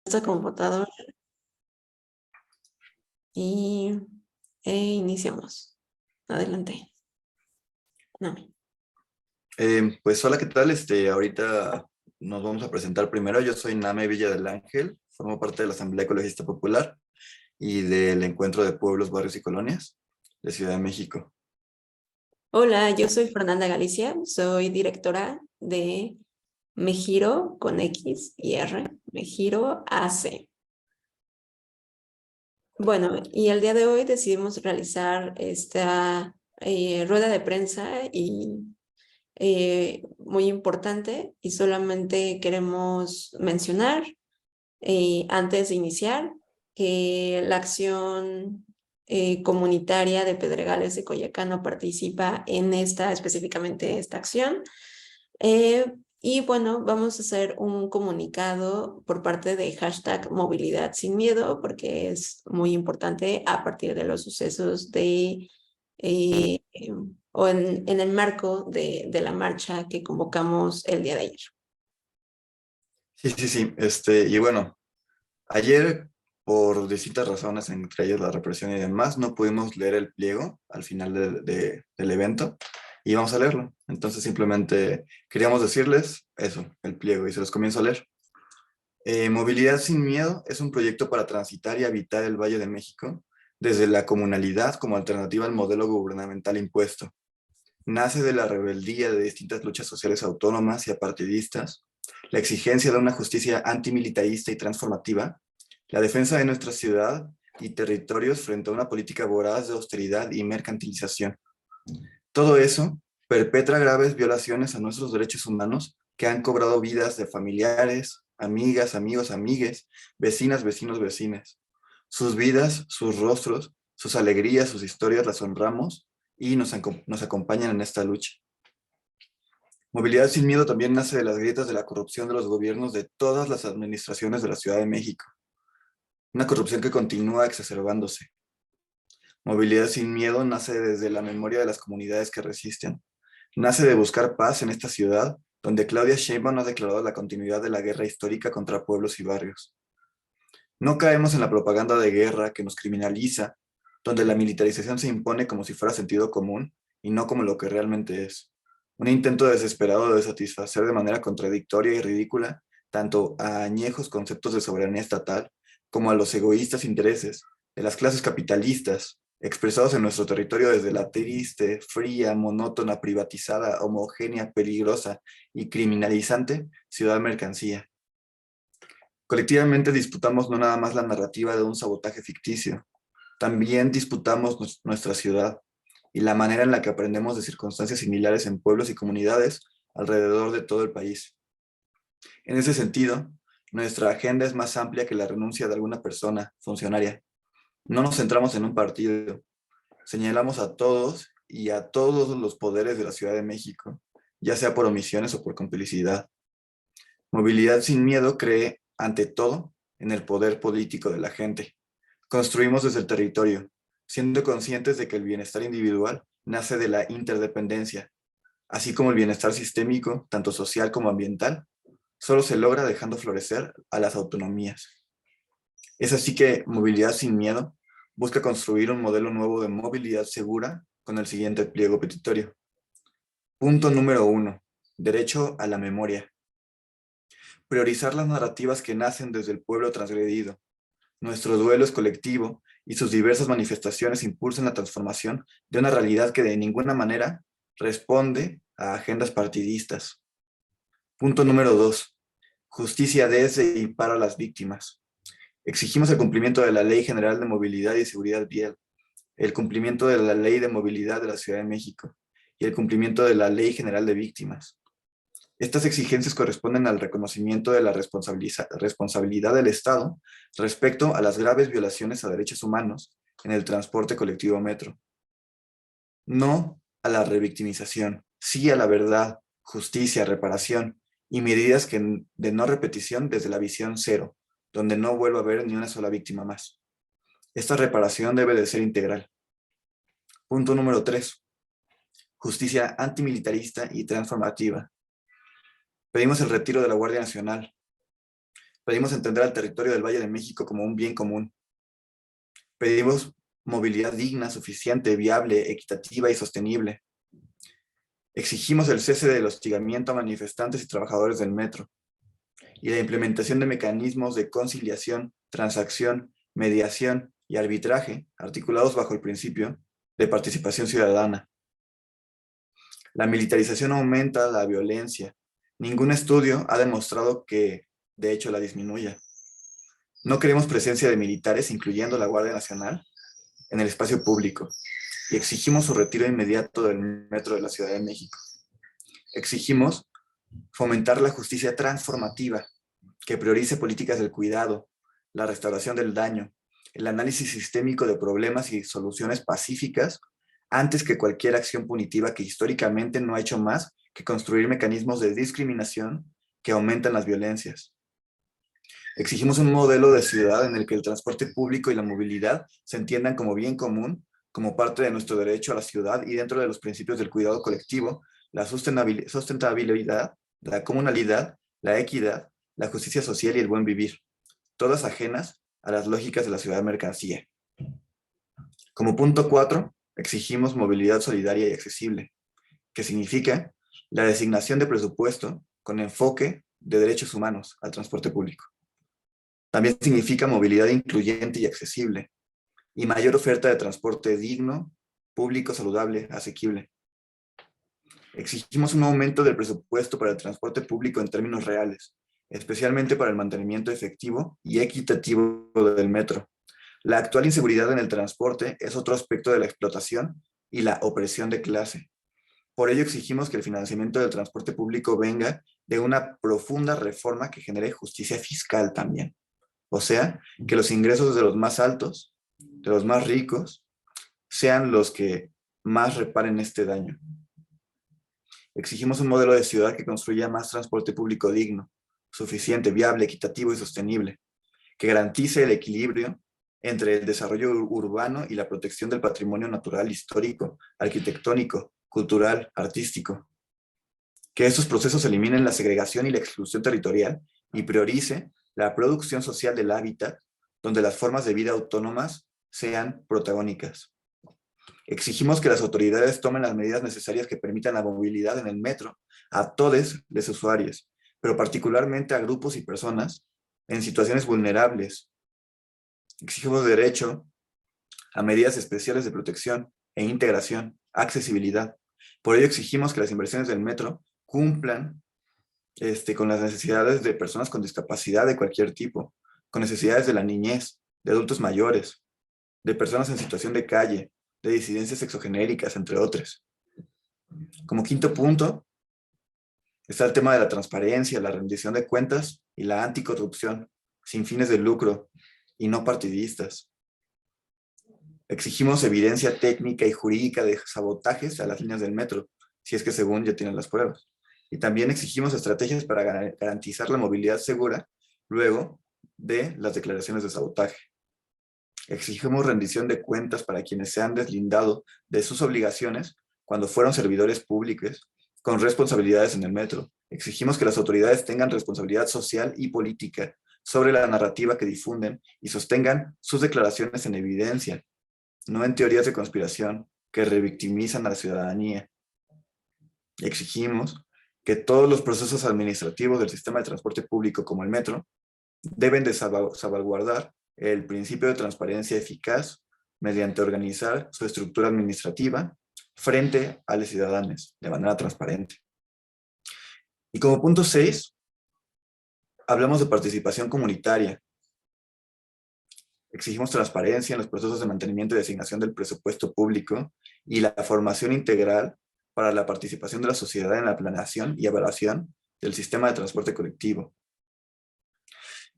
esta computadora y iniciamos. Adelante. No. Pues hola, ¿qué tal? Ahorita nos vamos a presentar primero. Yo soy Name Villa del Ángel, formo parte de la Asamblea Ecologista Popular y del Encuentro de Pueblos, Barrios y Colonias de Ciudad de México. Hola, yo soy Fernanda Galicia, soy directora de Mejiro con X y R, Mejiro AC. Bueno, y el día de hoy decidimos realizar esta rueda de prensa y muy importante, y solamente queremos mencionar antes de iniciar que la acción comunitaria de Pedregales de Coyoacán no participa en específicamente esta acción. Y bueno, vamos a hacer un comunicado por parte de hashtag Movilidad Sin Miedo, porque es muy importante a partir de los sucesos eh, o en el marco de la marcha que convocamos el día de ayer. Sí. Y bueno, ayer por distintas razones, entre ellas la represión y demás, no pudimos leer el pliego al final del evento y vamos a leerlo. Entonces simplemente queríamos decirles eso, el pliego, y se los comienzo a leer. Movilidad sin Miedo es un proyecto para transitar y habitar el Valle de México desde la comunalidad como alternativa al modelo gubernamental impuesto. Nace de la rebeldía de distintas luchas sociales autónomas y apartidistas, la exigencia de una justicia antimilitarista y transformativa, la defensa de nuestra ciudad y territorios frente a una política voraz de austeridad y mercantilización. Todo eso perpetra graves violaciones a nuestros derechos humanos que han cobrado vidas de familiares, amigas, amigos, amigues, vecinas, vecinos, vecinas. Sus vidas, sus rostros, sus alegrías, sus historias las honramos y nos acompañan en esta lucha. Movilidad Sin Miedo también nace de las grietas de la corrupción de los gobiernos de todas las administraciones de la Ciudad de México. Una corrupción que continúa exacerbándose. Movilidad Sin Miedo nace desde la memoria de las comunidades que resisten. Nace de buscar paz en esta ciudad, donde Claudia Sheinbaum ha declarado la continuidad de la guerra histórica contra pueblos y barrios. No caemos en la propaganda de guerra que nos criminaliza, donde la militarización se impone como si fuera sentido común y no como lo que realmente es. Un intento desesperado de satisfacer de manera contradictoria y ridícula tanto a añejos conceptos de soberanía estatal como a los egoístas intereses de las clases capitalistas expresados en nuestro territorio desde la triste, fría, monótona, privatizada, homogénea, peligrosa y criminalizante ciudad mercancía. Colectivamente disputamos no nada más la narrativa de un sabotaje ficticio, también disputamos nuestra ciudad y la manera en la que aprendemos de circunstancias similares en pueblos y comunidades alrededor de todo el país. En ese sentido, nuestra agenda es más amplia que la renuncia de alguna persona funcionaria. No nos centramos en un partido, señalamos a todos y a todos los poderes de la Ciudad de México, ya sea por omisiones o por complicidad. Movilidad Sin Miedo cree, ante todo, en el poder político de la gente. Construimos desde el territorio, siendo conscientes de que el bienestar individual nace de la interdependencia, así como el bienestar sistémico, tanto social como ambiental, solo se logra dejando florecer a las autonomías. Es así que Movilidad Sin Miedo busca construir un modelo nuevo de movilidad segura con el siguiente pliego petitorio. Punto número 1. Derecho a la memoria. Priorizar las narrativas que nacen desde el pueblo transgredido. Nuestro duelo es colectivo y sus diversas manifestaciones impulsan la transformación de una realidad que de ninguna manera responde a agendas partidistas. Punto número 2. Justicia desde y para las víctimas. Exigimos el cumplimiento de la Ley General de Movilidad y Seguridad Vial, el cumplimiento de la Ley de Movilidad de la Ciudad de México y el cumplimiento de la Ley General de Víctimas. Estas exigencias corresponden al reconocimiento de la responsabilidad del Estado respecto a las graves violaciones a derechos humanos en el transporte colectivo metro. No a la revictimización, sí a la verdad, justicia, reparación y medidas de no repetición desde la visión cero, donde no vuelva a haber ni una sola víctima más. Esta reparación debe de ser integral. Punto número 3. Justicia antimilitarista y transformativa. Pedimos el retiro de la Guardia Nacional. Pedimos entender al territorio del Valle de México como un bien común. Pedimos movilidad digna, suficiente, viable, equitativa y sostenible. Exigimos el cese del hostigamiento a manifestantes y trabajadores del metro y la implementación de mecanismos de conciliación, transacción, mediación y arbitraje articulados bajo el principio de participación ciudadana. La militarización aumenta la violencia. Ningún estudio ha demostrado que, de hecho, la disminuya. No queremos presencia de militares, incluyendo la Guardia Nacional, en el espacio público y exigimos su retiro inmediato del metro de la Ciudad de México. Exigimos fomentar la justicia transformativa que priorice políticas del cuidado, la restauración del daño, el análisis sistémico de problemas y soluciones pacíficas antes que cualquier acción punitiva que históricamente no ha hecho más que construir mecanismos de discriminación que aumentan las violencias. Exigimos un modelo de ciudad en el que el transporte público y la movilidad se entiendan como bien común, como parte de nuestro derecho a la ciudad y dentro de los principios del cuidado colectivo, la sustentabilidad, la comunalidad, la equidad, la justicia social y el buen vivir, todas ajenas a las lógicas de la ciudad mercancía. Como punto 4, exigimos movilidad solidaria y accesible, que significa la designación de presupuesto con enfoque de derechos humanos al transporte público. También significa movilidad incluyente y accesible, y mayor oferta de transporte digno, público, saludable, asequible. Exigimos un aumento del presupuesto para el transporte público en términos reales, especialmente para el mantenimiento efectivo y equitativo del metro. La actual inseguridad en el transporte es otro aspecto de la explotación y la opresión de clase. Por ello exigimos que el financiamiento del transporte público venga de una profunda reforma que genere justicia fiscal también. O sea, que los ingresos de los más altos, de los más ricos, sean los que más reparen este daño. Exigimos un modelo de ciudad que construya más transporte público digno, suficiente, viable, equitativo y sostenible, que garantice el equilibrio entre el desarrollo urbano y la protección del patrimonio natural, histórico, arquitectónico, cultural, artístico. Que estos procesos eliminen la segregación y la exclusión territorial y priorice la producción social del hábitat, donde las formas de vida autónomas sean protagónicas. Exigimos que las autoridades tomen las medidas necesarias que permitan la movilidad en el metro a todos los usuarios, pero particularmente a grupos y personas en situaciones vulnerables. Exigimos derecho a medidas especiales de protección e integración, accesibilidad. Por ello exigimos que las inversiones del metro cumplan con las necesidades de personas con discapacidad de cualquier tipo, con necesidades de la niñez, de adultos mayores, de personas en situación de calle, de disidencias sexogenéricas, entre otros. Como quinto punto, está el tema de la transparencia, la rendición de cuentas y la anticorrupción, sin fines de lucro y no partidistas. Exigimos evidencia técnica y jurídica de sabotajes a las líneas del metro, si es que según ya tienen las pruebas. Y también exigimos estrategias para garantizar la movilidad segura luego de las declaraciones de sabotaje. Exigimos rendición de cuentas para quienes se han deslindado de sus obligaciones cuando fueron servidores públicos con responsabilidades en el metro. Exigimos que las autoridades tengan responsabilidad social y política sobre la narrativa que difunden y sostengan sus declaraciones en evidencia, no en teorías de conspiración que revictimizan a la ciudadanía. Exigimos que todos los procesos administrativos del sistema de transporte público como el metro deben de salvaguardar el principio de transparencia eficaz mediante organizar su estructura administrativa frente a los ciudadanos de manera transparente. Y como punto 6, hablamos de participación comunitaria. Exigimos transparencia en los procesos de mantenimiento y designación del presupuesto público y la formación integral para la participación de la sociedad en la planeación y evaluación del sistema de transporte colectivo.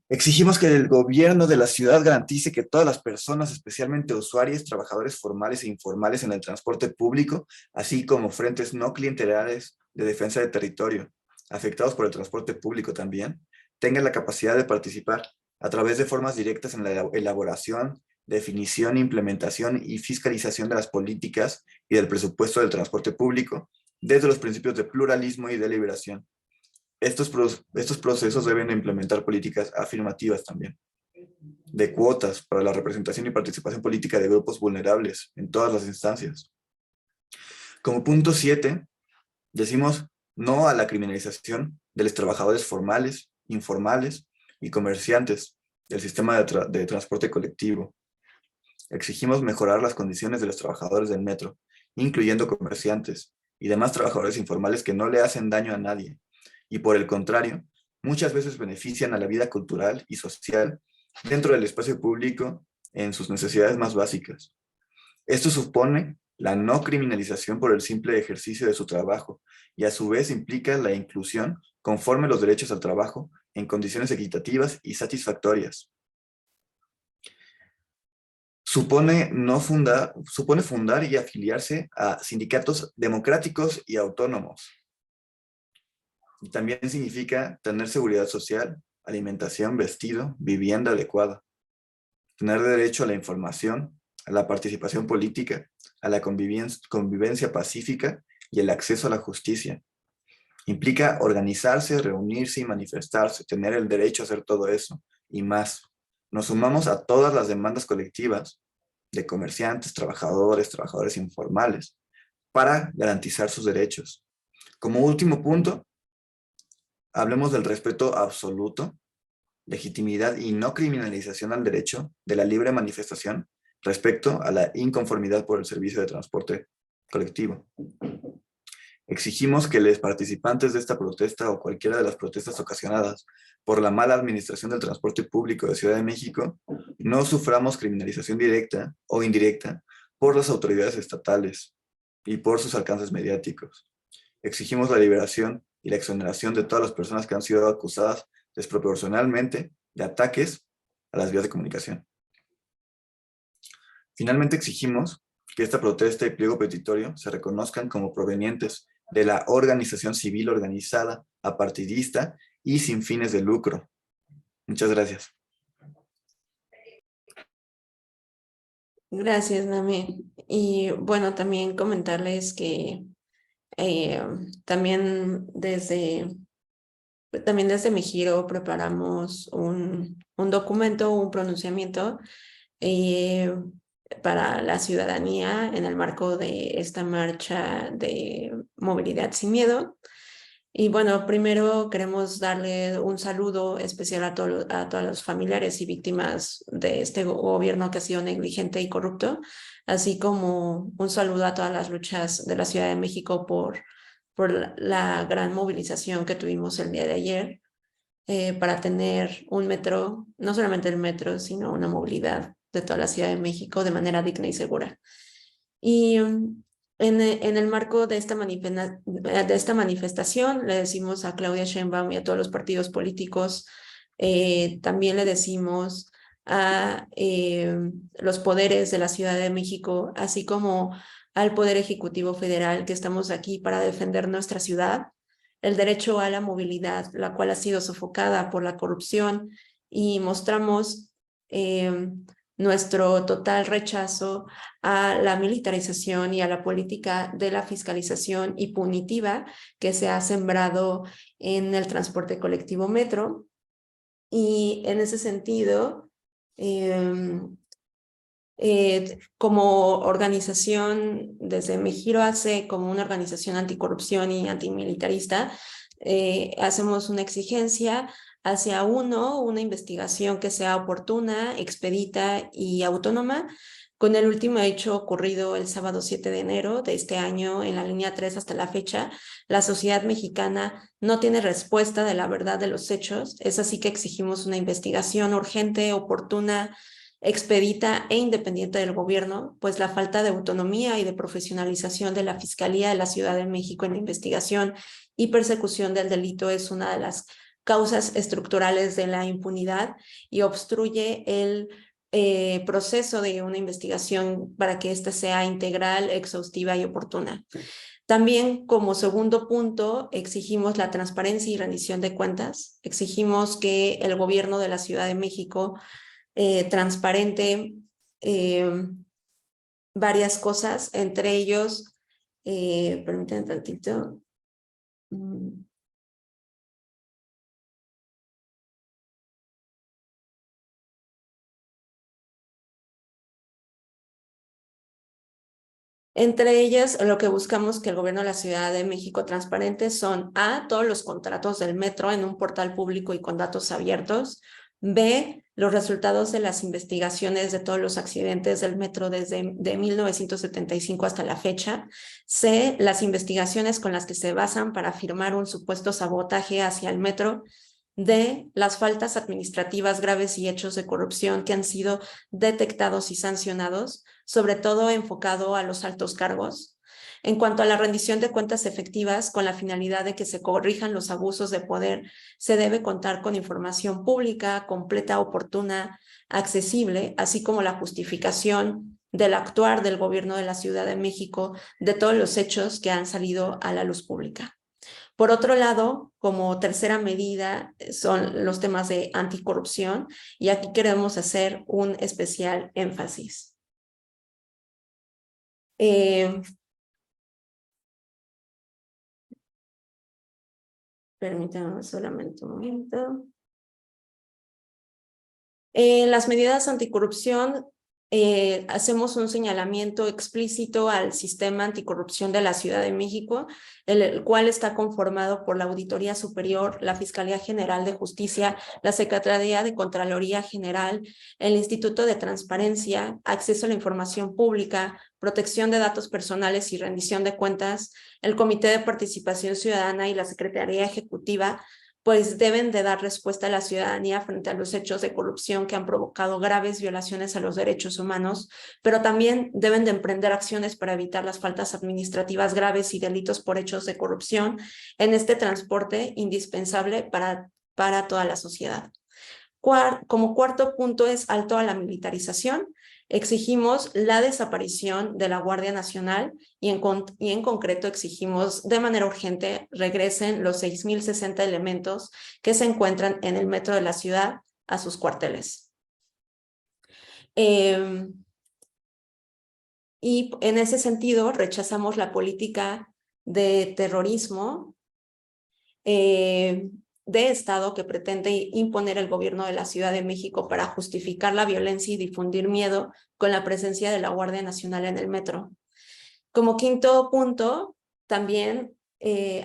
Exigimos que el gobierno de la ciudad garantice que todas las personas, especialmente usuarios, trabajadores formales e informales en el transporte público, así como frentes no clientelares de defensa del territorio, afectados por el transporte público también, tengan la capacidad de participar a través de formas directas en la elaboración, definición, implementación y fiscalización de las políticas y del presupuesto del transporte público, desde los principios de pluralismo y deliberación. Estos procesos deben implementar políticas afirmativas también, de cuotas para la representación y participación política de grupos vulnerables en todas las instancias. Como punto 7, decimos no a la criminalización de los trabajadores formales, informales y comerciantes del sistema de transporte colectivo. Exigimos mejorar las condiciones de los trabajadores del metro, incluyendo comerciantes y demás trabajadores informales que no le hacen daño a nadie y, por el contrario, muchas veces benefician a la vida cultural y social dentro del espacio público en sus necesidades más básicas. Esto supone la no criminalización por el simple ejercicio de su trabajo y a su vez implica la inclusión conforme los derechos al trabajo en condiciones equitativas y satisfactorias. Supone fundar y afiliarse a sindicatos democráticos y autónomos. Y también significa tener seguridad social, alimentación, vestido, vivienda adecuada, tener derecho a la información, a la participación política, a la convivencia pacífica y el acceso a la justicia. Implica organizarse, reunirse y manifestarse, tener el derecho a hacer todo eso y más. Nos sumamos a todas las demandas colectivas de comerciantes, trabajadores informales, para garantizar sus derechos. Como último punto, hablemos del respeto absoluto, legitimidad y no criminalización al derecho de la libre manifestación respecto a la inconformidad por el servicio de transporte colectivo. Exigimos que los participantes de esta protesta o cualquiera de las protestas ocasionadas por la mala administración del transporte público de Ciudad de México no suframos criminalización directa o indirecta por las autoridades estatales y por sus alcances mediáticos. Exigimos la liberación y la exoneración de todas las personas que han sido acusadas desproporcionalmente de ataques a las vías de comunicación. Finalmente exigimos que esta protesta y pliego petitorio se reconozcan como provenientes de la organización civil organizada, apartidista y sin fines de lucro. Muchas gracias. Gracias, Nami. Y bueno, también comentarles que eh, también desde, también desde mi giro preparamos un documento, un pronunciamiento eh, para la ciudadanía en el marco de esta marcha de movilidad sin miedo. Y bueno, primero queremos darle un saludo especial a todos los familiares y víctimas de este gobierno que ha sido negligente y corrupto, así como un saludo a todas las luchas de la Ciudad de México por la gran movilización que tuvimos el día de ayer para tener un metro, no solamente el metro, sino una movilidad de toda la Ciudad de México de manera digna y segura. Y en el marco de esta manifestación le decimos a Claudia Sheinbaum y a todos los partidos políticos, también le decimos a los poderes de la Ciudad de México, así como al Poder Ejecutivo Federal, que estamos aquí para defender nuestra ciudad, el derecho a la movilidad, la cual ha sido sofocada por la corrupción, y mostramos nuestro total rechazo a la militarización y a la política de la fiscalización y punitiva que se ha sembrado en el transporte colectivo metro. Y en ese sentido, como organización, desde Mi Giro AC, como una organización anticorrupción y antimilitarista, hacemos una exigencia hacia una investigación que sea oportuna, expedita y autónoma, con el último hecho ocurrido el sábado 7 de enero de este año en la línea 3 hasta la fecha. La sociedad mexicana no tiene respuesta de la verdad de los hechos, es así que exigimos una investigación urgente, oportuna, expedita e independiente del gobierno, pues la falta de autonomía y de profesionalización de la Fiscalía de la Ciudad de México en la investigación y persecución del delito es una de las causas estructurales de la impunidad y obstruye el proceso de una investigación para que ésta sea integral, exhaustiva y oportuna. También, como segundo punto, exigimos la transparencia y rendición de cuentas. Exigimos que el gobierno de la Ciudad de México transparente varias cosas, entre ellos, permítanme tantito, Entre ellas, lo que buscamos que el gobierno de la Ciudad de México transparente son A, todos los contratos del metro en un portal público y con datos abiertos; B, los resultados de las investigaciones de todos los accidentes del metro desde 1975 hasta la fecha; C, las investigaciones con las que se basan para afirmar un supuesto sabotaje hacia el metro; D, las faltas administrativas graves y hechos de corrupción que han sido detectados y sancionados, sobre todo enfocado a los altos cargos. En cuanto a la rendición de cuentas efectivas, con la finalidad de que se corrijan los abusos de poder, se debe contar con información pública, completa, oportuna, accesible, así como la justificación del actuar del gobierno de la Ciudad de México de todos los hechos que han salido a la luz pública. Por otro lado, como tercera medida, son los temas de anticorrupción, y aquí queremos hacer un especial énfasis. Permítanme solamente un momento. En las medidas anticorrupción, hacemos un señalamiento explícito al sistema anticorrupción de la Ciudad de México, el cual está conformado por la Auditoría Superior, la Fiscalía General de Justicia, la Secretaría de Contraloría General, el Instituto de Transparencia, Acceso a la Información Pública, Protección de Datos Personales y Rendición de Cuentas, el Comité de Participación Ciudadana y la Secretaría Ejecutiva, pues deben de dar respuesta a la ciudadanía frente a los hechos de corrupción que han provocado graves violaciones a los derechos humanos, pero también deben de emprender acciones para evitar las faltas administrativas graves y delitos por hechos de corrupción en este transporte indispensable para toda la sociedad. Como cuarto punto es alto a la militarización. Exigimos la desaparición de la Guardia Nacional y en concreto exigimos de manera urgente regresen los 6,060 elementos que se encuentran en el metro de la ciudad a sus cuarteles. Y en ese sentido rechazamos la política de terrorismo de Estado que pretende imponer el gobierno de la Ciudad de México para justificar la violencia y difundir miedo con la presencia de la Guardia Nacional en el metro. Como quinto punto, también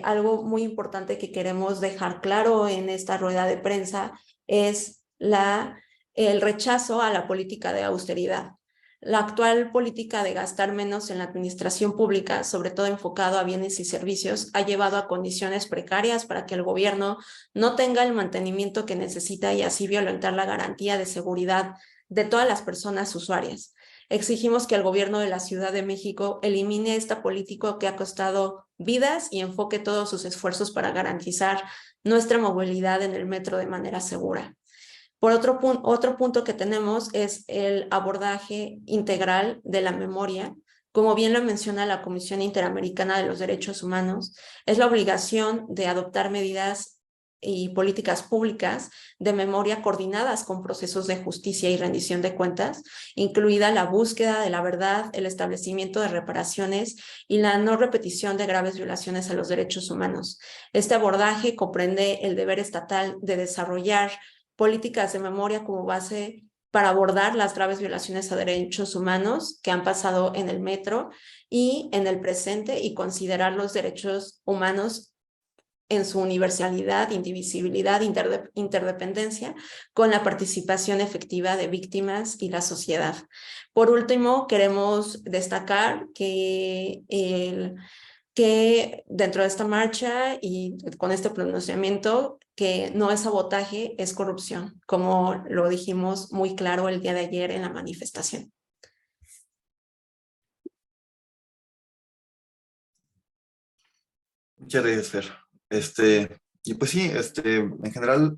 algo muy importante que queremos dejar claro en esta rueda de prensa es el rechazo a la política de austeridad. La actual política de gastar menos en la administración pública, sobre todo enfocado a bienes y servicios, ha llevado a condiciones precarias para que el gobierno no tenga el mantenimiento que necesita y así violentar la garantía de seguridad de todas las personas usuarias. Exigimos que el gobierno de la Ciudad de México elimine esta política que ha costado vidas y enfoque todos sus esfuerzos para garantizar nuestra movilidad en el metro de manera segura. Por otro punto que tenemos es el abordaje integral de la memoria. Como bien lo menciona la Comisión Interamericana de los Derechos Humanos, es la obligación de adoptar medidas y políticas públicas de memoria coordinadas con procesos de justicia y rendición de cuentas, incluida la búsqueda de la verdad, el establecimiento de reparaciones y la no repetición de graves violaciones a los derechos humanos. Este abordaje comprende el deber estatal de desarrollar políticas de memoria como base para abordar las graves violaciones a derechos humanos que han pasado en el metro y en el presente, y considerar los derechos humanos en su universalidad, indivisibilidad, interdependencia, con la participación efectiva de víctimas y la sociedad. Por último, queremos destacar que dentro de esta marcha y con este pronunciamiento, que no es sabotaje, es corrupción, como lo dijimos muy claro el día de ayer en la manifestación. Muchas gracias, Fer. Y pues sí, en general,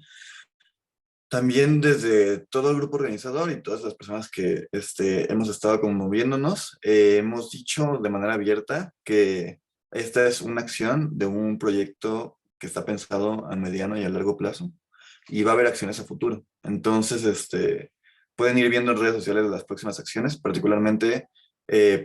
también desde todo el grupo organizador y todas las personas que hemos estado como moviéndonos, hemos dicho de manera abierta que esta es una acción de un proyecto que está pensado a mediano y a largo plazo y va a haber acciones a futuro. Entonces, pueden ir viendo en redes sociales las próximas acciones. Particularmente,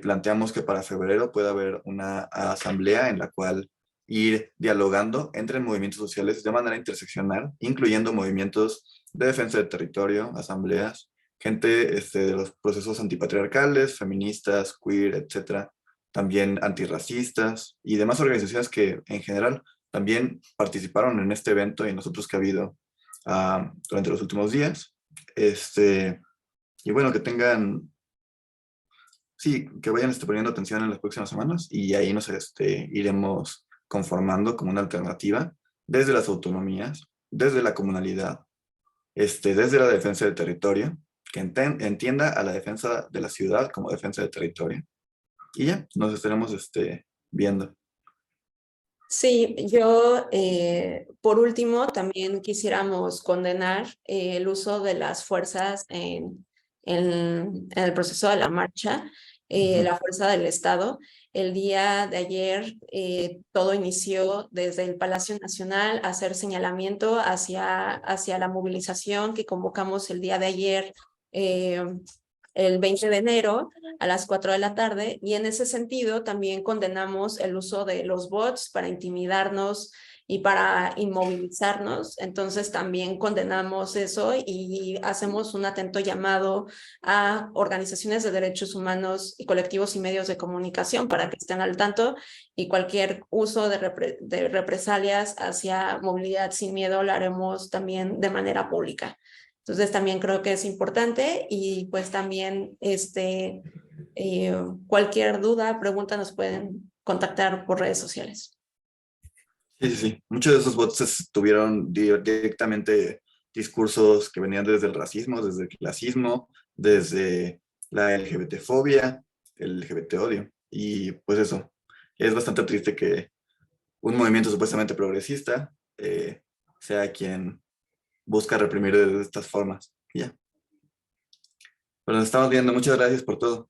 planteamos que para febrero pueda haber una asamblea en la cual ir dialogando entre movimientos sociales de manera interseccional, incluyendo movimientos de defensa del territorio, asambleas, gente de los procesos antipatriarcales, feministas, queer, etcétera, también antirracistas y demás organizaciones que en general también participaron en este evento y en los otros que ha habido durante los últimos días. Y bueno, que tengan, sí, que vayan poniendo atención en las próximas semanas y ahí nos iremos conformando como una alternativa desde las autonomías, desde la comunalidad, desde la defensa del territorio, que entienda a la defensa de la ciudad como defensa del territorio. Y ya, nos estaremos viendo. Sí, yo por último también quisiéramos condenar el uso de las fuerzas en el proceso de la marcha, la fuerza del Estado. El día de ayer todo inició desde el Palacio Nacional a hacer señalamiento hacia la movilización que convocamos el día de ayer. El 20 de enero a las 4 de la tarde, y en ese sentido también condenamos el uso de los bots para intimidarnos y para inmovilizarnos. Entonces también condenamos eso y hacemos un atento llamado a organizaciones de derechos humanos y colectivos y medios de comunicación para que estén al tanto, y cualquier uso de represalias hacia movilidad sin miedo lo haremos también de manera pública. Entonces también creo que es importante, y pues también cualquier duda, pregunta, nos pueden contactar por redes sociales. Sí, sí, sí. Muchos de esos bots tuvieron directamente discursos que venían desde el racismo, desde el clasismo, desde la LGBT-fobia, el LGBT-odio. Y pues eso, es bastante triste que un movimiento supuestamente progresista sea quien busca reprimir de estas formas. Ya. Pero nos estamos viendo. Muchas gracias por todo.